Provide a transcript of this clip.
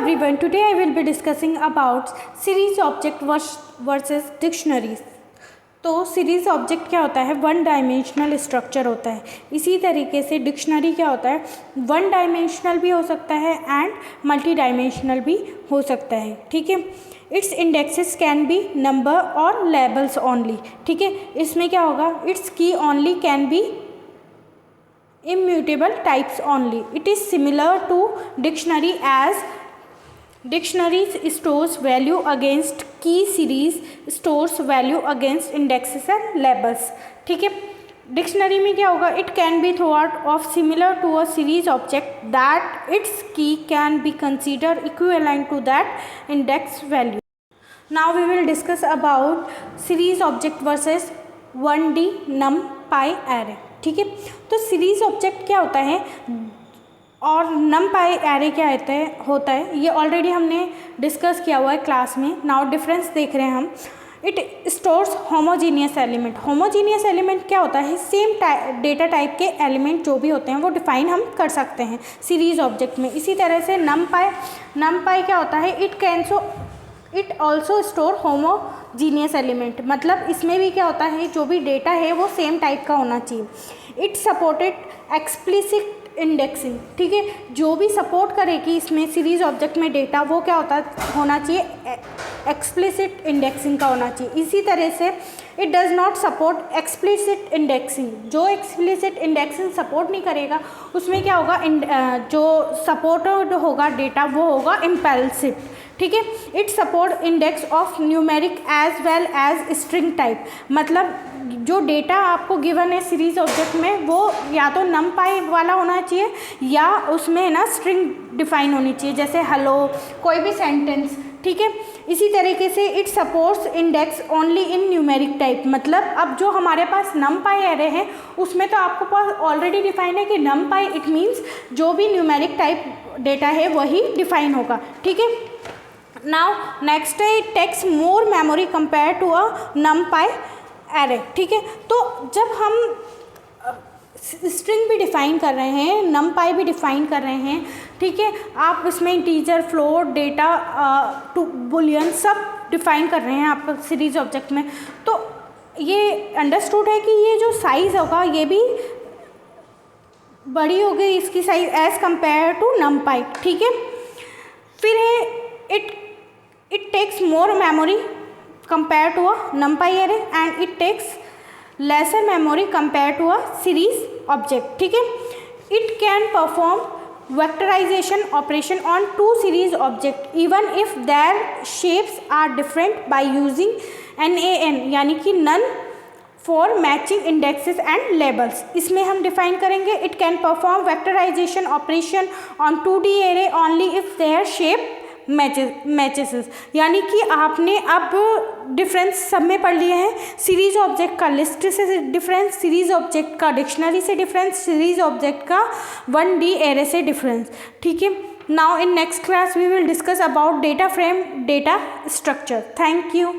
everyone, today I will be discussing about series object versus dictionaries। तो series object क्या होता है, one dimensional structure होता है। इसी तरीके से डिक्शनरी क्या होता है, वन डायमेंशनल भी हो सकता है एंड मल्टी डायमेंशनल भी हो सकता है। ठीक है, it's indexes can be number और लेबल्स ओनली। ठीक है, इसमें क्या होगा, इट्स की only can be immutable types only. It is similar to dictionary as dictionaries stores value against key, series stores value against indexes and labels. ठीक है, dictionary में क्या होगा, it can be through out of similar to a series object that its key can be consider equivalent to that index value. Now we will discuss about series object versus 1D NumPy array. ठीक है, तो series object क्या होता है और NumPy array क्या होता है ये ऑलरेडी हमने डिस्कस किया हुआ है क्लास में। नाउ डिफरेंस देख रहे हैं हम। It stores homogeneous element. Homogeneous element क्या होता है, सेम डेटा टाइप के एलिमेंट जो भी होते हैं वो डिफाइन हम कर सकते हैं सीरीज ऑब्जेक्ट में। इसी तरह से NumPy क्या होता है, it also store homogeneous element, मतलब इसमें भी क्या होता है, जो भी डेटा है वो सेम टाइप का होना चाहिए। It supported explicit indexing. ठीक है, जो भी सपोर्ट करेगी इसमें सीरीज ऑब्जेक्ट में डेटा वो क्या होना चाहिए, एक्सप्लिसिट इंडेक्सिंग का होना चाहिए। इसी तरह से it does not support explicit indexing. जो एक्सप्लिसिट इंडेक्सिंग सपोर्ट नहीं करेगा उसमें क्या होगा, जो सपोर्टेड होगा डेटा वो होगा इम्पल्सिव। ठीक है, it support index of numeric as well as string type, मतलब जो डेटा आपको गिवन है सीरीज ऑब्जेक्ट में वो या तो NumPy वाला होना चाहिए या उसमें ना स्ट्रिंग डिफाइन होनी चाहिए, जैसे हेलो, कोई भी सेंटेंस। ठीक है, इसी तरीके से it supports index only in numeric type, मतलब अब जो हमारे पास NumPy एरे है उसमें तो आपको पास ऑलरेडी डिफाइन है कि NumPy इट मीन्स जो भी न्यूमेरिक टाइप डेटा है वही डिफाइन होगा। ठीक है, नाउ नेक्स्ट है, it takes more memory compare to a NumPy array. ठीक है, तो जब हम स्ट्रिंग भी डिफ़ाइन कर रहे हैं, NumPy भी डिफ़ाइन कर रहे हैं, ठीक है, आप इसमें integer, float, data to boolean सब डिफ़ाइन कर रहे हैं आप सीरीज ऑब्जेक्ट में, तो ये अंडरस्टूड है कि ये जो साइज़ होगा ये भी बड़ी होगी इसकी size as compare to NumPy। ठीक है, फिर है it takes more memory compare to a NumPy array and it takes lesser memory compared to a series object। ठीक है, it can perform vectorization operation on two series object even if their shapes are different by using NaN यानी कि none for matching indexes and labels। इसमें हम define करेंगे, it can perform vectorization operation on 2D array only if their shape matches, यानी कि आपने अब difference सब में पढ़ लिए हैं। सीरीज ऑब्जेक्ट का लिस्ट से डिफरेंस, सीरीज ऑब्जेक्ट का डिक्शनरी से डिफरेंस, सीरीज ऑब्जेक्ट का 1D एरे से डिफरेंस। ठीक है, now in next class we will discuss about data frame, data structure. Thank you.